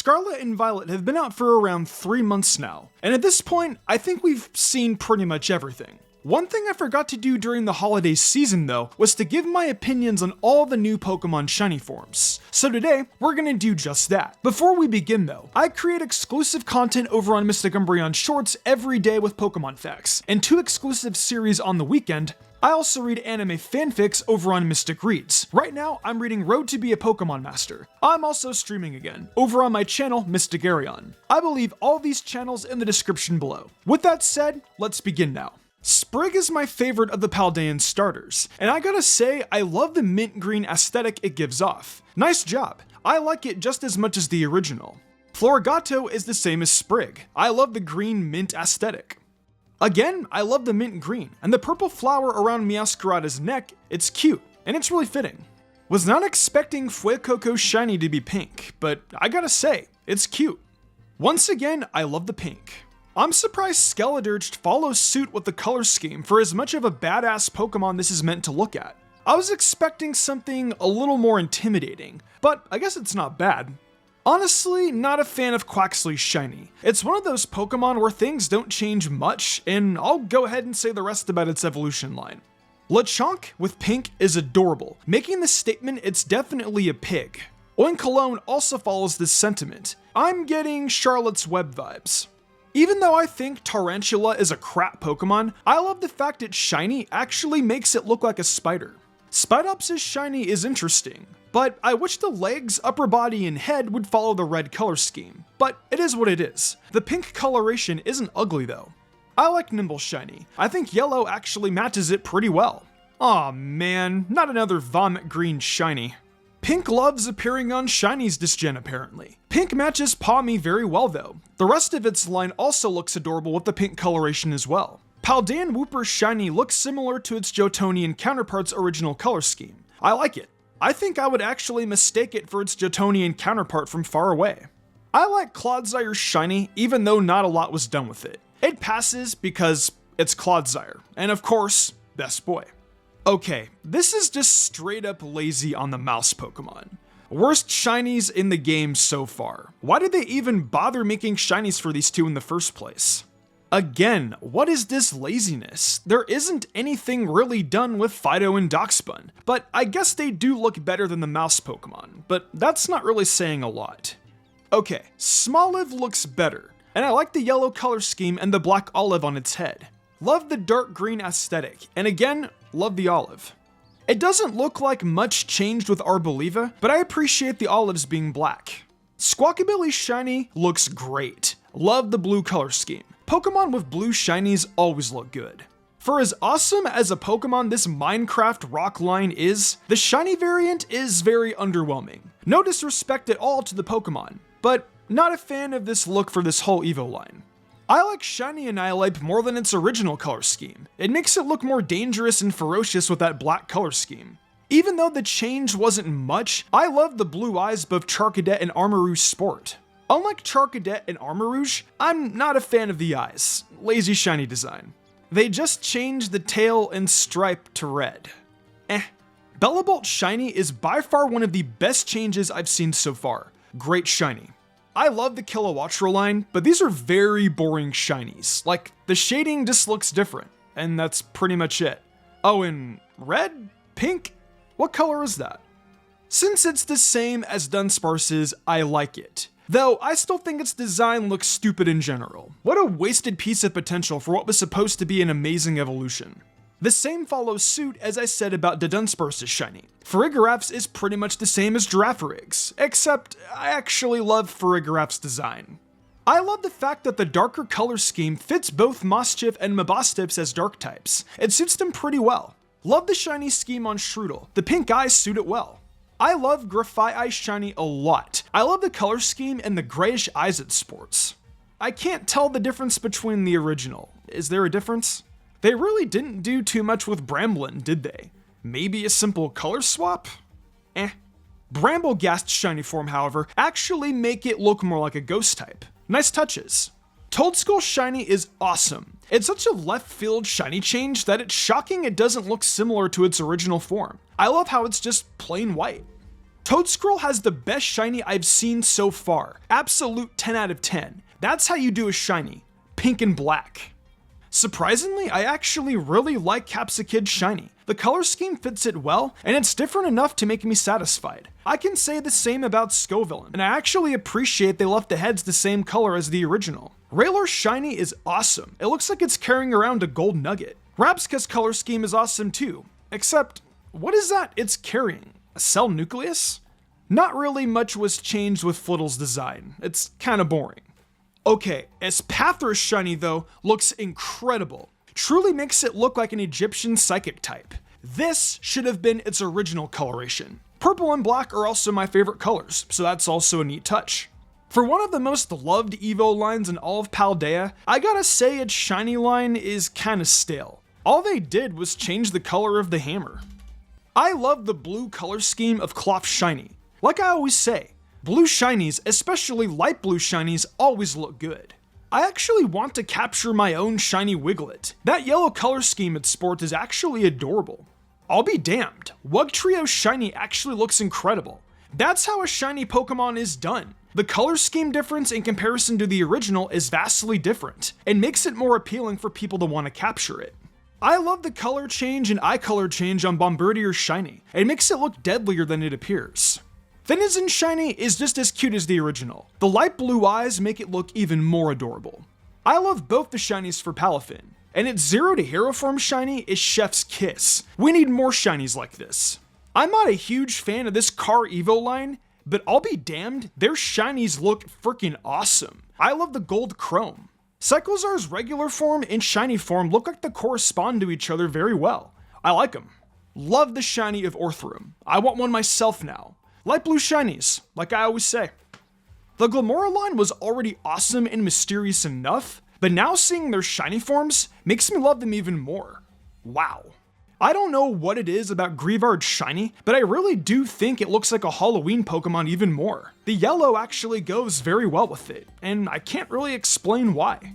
Scarlet and Violet have been out for around 3 months now, and at this point, I think we've seen pretty much everything. One thing I forgot to do during the holiday season though, was to give my opinions on all the new Pokemon shiny forms. So today, we're gonna do just that. Before we begin though, I create exclusive content over on Mystic Umbreon Shorts every day with Pokemon facts, and 2 exclusive series on the weekend. I also read anime fanfics over on Mystic Reads. Right now, I'm reading Road to be a Pokemon Master. I'm also streaming again, over on my channel, Mystic Arion. I will leave all these channels in the description below. With that said, let's begin now. Sprig is my favorite of the Paldean starters, and I gotta say, I love the mint green aesthetic it gives off. Nice job. I like it just as much as the original. Florigato is the same as Sprig. I love the green mint aesthetic. Again, I love the mint green, and the purple flower around Meowscarada's neck, it's cute, and it's really fitting. Was not expecting Fuecoco shiny to be pink, but I gotta say, it's cute. Once again, I love the pink. I'm surprised Skeledirge follows suit with the color scheme for as much of a badass Pokemon this is meant to look at. I was expecting something a little more intimidating, but I guess it's not bad. Honestly, not a fan of Quaxly's shiny. It's one of those Pokemon where things don't change much, and I'll go ahead and say the rest about its evolution line. Lechonk with pink is adorable, making the statement it's definitely a pig. Oinkologne also follows this sentiment. I'm getting Charlotte's Web vibes. Even though I think Tarantula is a crap Pokemon, I love the fact its shiny actually makes it look like a spider. Spidops' shiny is interesting, but I wish the legs, upper body, and head would follow the red color scheme. But it is what it is. The pink coloration isn't ugly though. I like Nimble's shiny. I think yellow actually matches it pretty well. Aw man, not another vomit green shiny. Pink loves appearing on shinies this gen apparently. Pink matches Pawmi very well though. The rest of its line also looks adorable with the pink coloration as well. Paldean Wooper's shiny looks similar to its Johtonian counterpart's original color scheme. I like it. I think I would actually mistake it for its Johtonian counterpart from far away. I like Clodsire shiny, even though not a lot was done with it. It passes because it's Clodsire, and of course, best boy. Okay, this is just straight up lazy on the mouse Pokemon. Worst shinies in the game so far. Why did they even bother making shinies for these two in the first place? Again, what is this laziness? There isn't anything really done with Fido and Darkspun, but I guess they do look better than the mouse Pokemon, but that's not really saying a lot. Okay, Smoliv looks better, and I like the yellow color scheme and the black olive on its head. Love the dark green aesthetic, and again, love the olive. It doesn't look like much changed with Arboliva, but I appreciate the olives being black. Squawkabilly's shiny looks great. Love the blue color scheme. Pokemon with blue shinies always look good. For as awesome as a Pokemon this Minecraft rock line is, the shiny variant is very underwhelming. No disrespect at all to the Pokemon, but not a fan of this look for this whole Evo line. I like shiny Annihilape more than its original color scheme. It makes it look more dangerous and ferocious with that black color scheme. Even though the change wasn't much, I love the blue eyes of both Charcadet and Armarouge Sport. Unlike Charcadet and Armarouge, I'm not a fan of the eyes. Lazy shiny design. They just changed the tail and stripe to red. Bellabolt shiny is by far one of the best changes I've seen so far. Great shiny. I love the Kilowattrel line, but these are very boring shinies. Like, the shading just looks different, and that's pretty much it. Oh, and red? Pink? What color is that? Since it's the same as Dunsparce's, I like it. Though, I still think its design looks stupid in general. What a wasted piece of potential for what was supposed to be an amazing evolution. The same follows suit as I said about the Dunsparce's shiny. Farigiraf's is pretty much the same as Girafarig's, except I actually love Farigiraf's design. I love the fact that the darker color scheme fits both Moschif and Mabostips as dark types. It suits them pretty well. Love the shiny scheme on Shroodle. The pink eyes suit it well. I love Grafaii's shiny a lot. I love the color scheme and the grayish eyes it sports. I can't tell the difference between the original. Is there a difference? They really didn't do too much with Bramblin, did they? Maybe a simple color swap? Bramblegast's shiny form, however, actually make it look more like a ghost type. Nice touches. Toadskull's shiny is awesome. It's such a left field shiny change that it's shocking it doesn't look similar to its original form. I love how it's just plain white. Toedscroll has the best shiny I've seen so far. Absolute 10 out of 10. That's how you do a shiny. Pink and black. Surprisingly, I actually really like Capsakid's shiny. The color scheme fits it well, and it's different enough to make me satisfied. I can say the same about Scovillain, and I actually appreciate they left the heads the same color as the original. Raylor's shiny is awesome. It looks like it's carrying around a gold nugget. Rabsca's color scheme is awesome too, except, what is that it's carrying? A cell nucleus? Not really much was changed with Flittle's design. It's kinda boring. Okay, Espathra's shiny though looks incredible. Truly makes it look like an Egyptian psychic type. This should have been its original coloration. Purple and black are also my favorite colors, so that's also a neat touch. For one of the most loved Evo lines in all of Paldea, I gotta say its shiny line is kinda stale. All they did was change the color of the hammer. I love the blue color scheme of Cloth's shiny. Like I always say, blue shinies, especially light blue shinies, always look good. I actually want to capture my own shiny Wiglet. That yellow color scheme it sports is actually adorable. I'll be damned, Wugtrio's shiny actually looks incredible. That's how a shiny Pokemon is done. The color scheme difference in comparison to the original is vastly different, and makes it more appealing for people to want to capture it. I love the color change and eye color change on Bombardier's shiny. It makes it look deadlier than it appears. Denizen's shiny is just as cute as the original. The light blue eyes make it look even more adorable. I love both the shinies for Palafin, and its Zero to Hero Form shiny is Chef's Kiss. We need more shinies like this. I'm not a huge fan of this Car Evo line, but I'll be damned, their shinies look freaking awesome. I love the gold chrome. Cyclozar's regular form and shiny form look like they correspond to each other very well. I like them. Love the shiny of Orthrum. I want one myself now. Light blue shinies, like I always say. The Glamora line was already awesome and mysterious enough, but now seeing their shiny forms makes me love them even more. Wow. I don't know what it is about Greavard's shiny, but I really do think it looks like a Halloween Pokemon even more. The yellow actually goes very well with it, and I can't really explain why.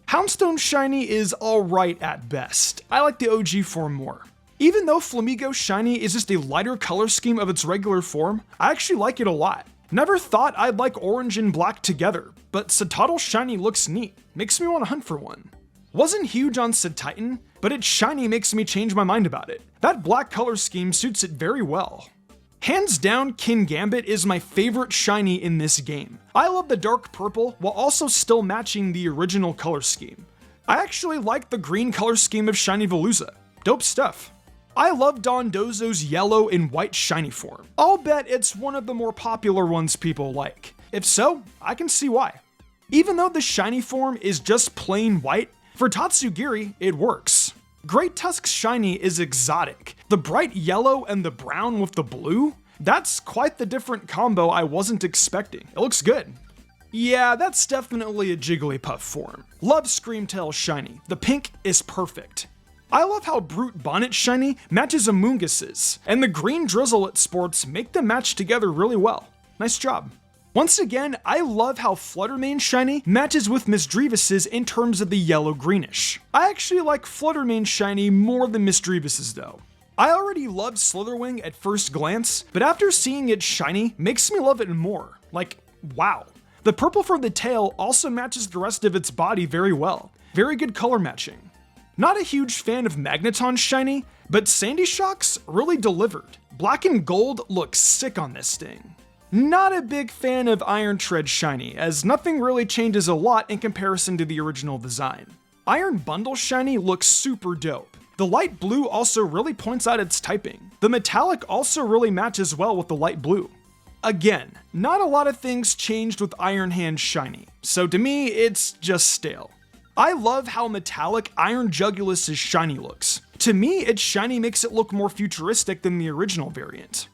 Houndstone's shiny is alright at best. I like the OG form more. Even though Flamigo's shiny is just a lighter color scheme of its regular form, I actually like it a lot. Never thought I'd like orange and black together, but Cetoddle's shiny looks neat. Makes me want to hunt for one. Wasn't huge on Cetitan, but its shiny makes me change my mind about it. That black color scheme suits it very well. Hands down, Kingambit is my favorite shiny in this game. I love the dark purple while also still matching the original color scheme. I actually like the green color scheme of Shiny Veluza. Dope stuff. I love Dondozo's yellow and white shiny form. I'll bet it's one of the more popular ones people like. If so, I can see why. Even though the shiny form is just plain white, for Tatsugiri, it works. Great Tusk's shiny is exotic. The bright yellow and the brown with the blue? That's quite the different combo I wasn't expecting. It looks good. Yeah, that's definitely a Jigglypuff form. Love Screamtail's shiny. The pink is perfect. I love how Brute Bonnet's shiny matches Amoongus's, and the green drizzle it sports make them match together really well. Nice job. Once again, I love how Fluttermane's shiny matches with Misdreavus's in terms of the yellow-greenish. I actually like Fluttermane's shiny more than Misdreavus's though. I already loved Slitherwing at first glance, but after seeing it shiny makes me love it more. Like, wow. The purple for the tail also matches the rest of its body very well. Very good color matching. Not a huge fan of Magneton's shiny, but Sandy Shock's really delivered. Black and gold looks sick on this thing. Not a big fan of Iron Tread's shiny, as nothing really changes a lot in comparison to the original design. Iron Bundle's shiny looks super dope. The light blue also really points out its typing. The metallic also really matches well with the light blue. Again, not a lot of things changed with Iron Hand's shiny, so to me, it's just stale. I love how metallic Iron Jugulus's shiny looks. To me, its shiny makes it look more futuristic than the original variant.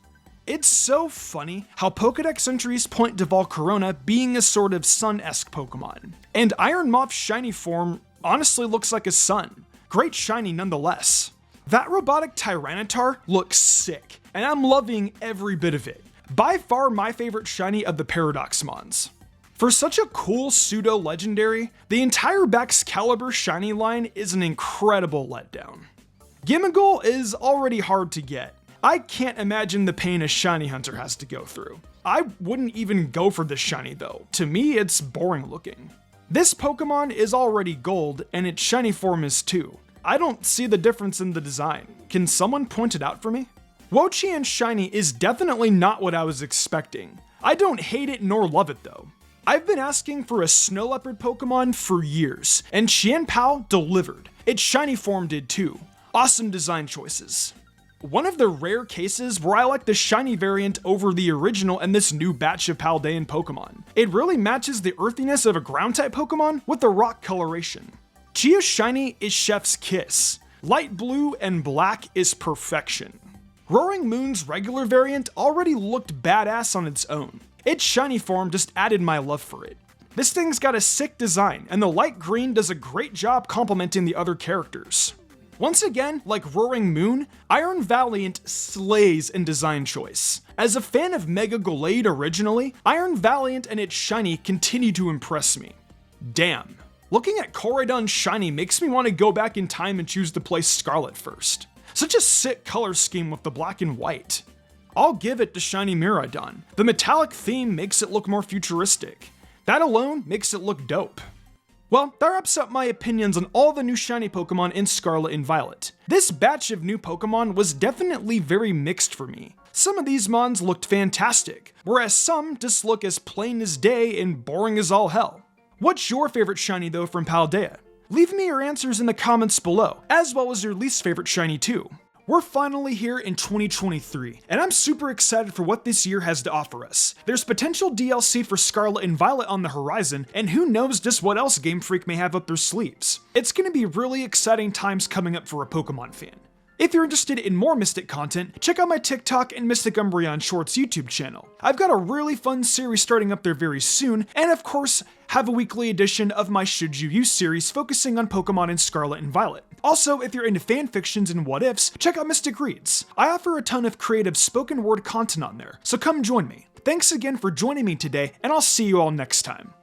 It's so funny how Pokedex entries point to Volcarona being a sort of sun-esque Pokemon, and Iron Moth's shiny form honestly looks like a sun. Great shiny nonetheless. That robotic Tyranitar looks sick, and I'm loving every bit of it. By far my favorite shiny of the Paradox Mons. For such a cool pseudo-legendary, the entire Baxcalibur shiny line is an incredible letdown. Gimmighoul is already hard to get. I can't imagine the pain a shiny hunter has to go through. I wouldn't even go for this shiny though. To me, it's boring looking. This Pokemon is already gold, and its shiny form is too. I don't see the difference in the design. Can someone point it out for me? Wo-Chien's shiny is definitely not what I was expecting. I don't hate it nor love it though. I've been asking for a snow leopard Pokemon for years, and Qianpao delivered. Its shiny form did too. Awesome design choices. One of the rare cases where I like the shiny variant over the original and this new batch of Paldean Pokemon. It really matches the earthiness of a ground type Pokemon with the rock coloration. Chia's shiny is Chef's Kiss. Light blue and black is perfection. Roaring Moon's regular variant already looked badass on its own. Its shiny form just added my love for it. This thing's got a sick design, and the light green does a great job complementing the other characters. Once again, like Roaring Moon, Iron Valiant slays in design choice. As a fan of Mega Gallade originally, Iron Valiant and its shiny continue to impress me. Damn. Looking at Koraidon's shiny makes me want to go back in time and choose to play Scarlet first. Such a sick color scheme with the black and white. I'll give it to Shiny Miraidon. The metallic theme makes it look more futuristic. That alone makes it look dope. Well, that wraps up my opinions on all the new shiny Pokemon in Scarlet and Violet. This batch of new Pokemon was definitely very mixed for me. Some of these mons looked fantastic, whereas some just look as plain as day and boring as all hell. What's your favorite shiny though from Paldea? Leave me your answers in the comments below, as well as your least favorite shiny too. We're finally here in 2023, and I'm super excited for what this year has to offer us. There's potential DLC for Scarlet and Violet on the horizon, and who knows just what else Game Freak may have up their sleeves. It's gonna be really exciting times coming up for a Pokemon fan. If you're interested in more Mystic content, check out my TikTok and Mystic Umbreon Shorts YouTube channel. I've got a really fun series starting up there very soon, and of course, have a weekly edition of my Should You Use series focusing on Pokemon in Scarlet and Violet. Also, if you're into fanfictions and what-ifs, check out Mystic Reads. I offer a ton of creative spoken word content on there, so come join me. Thanks again for joining me today, and I'll see you all next time.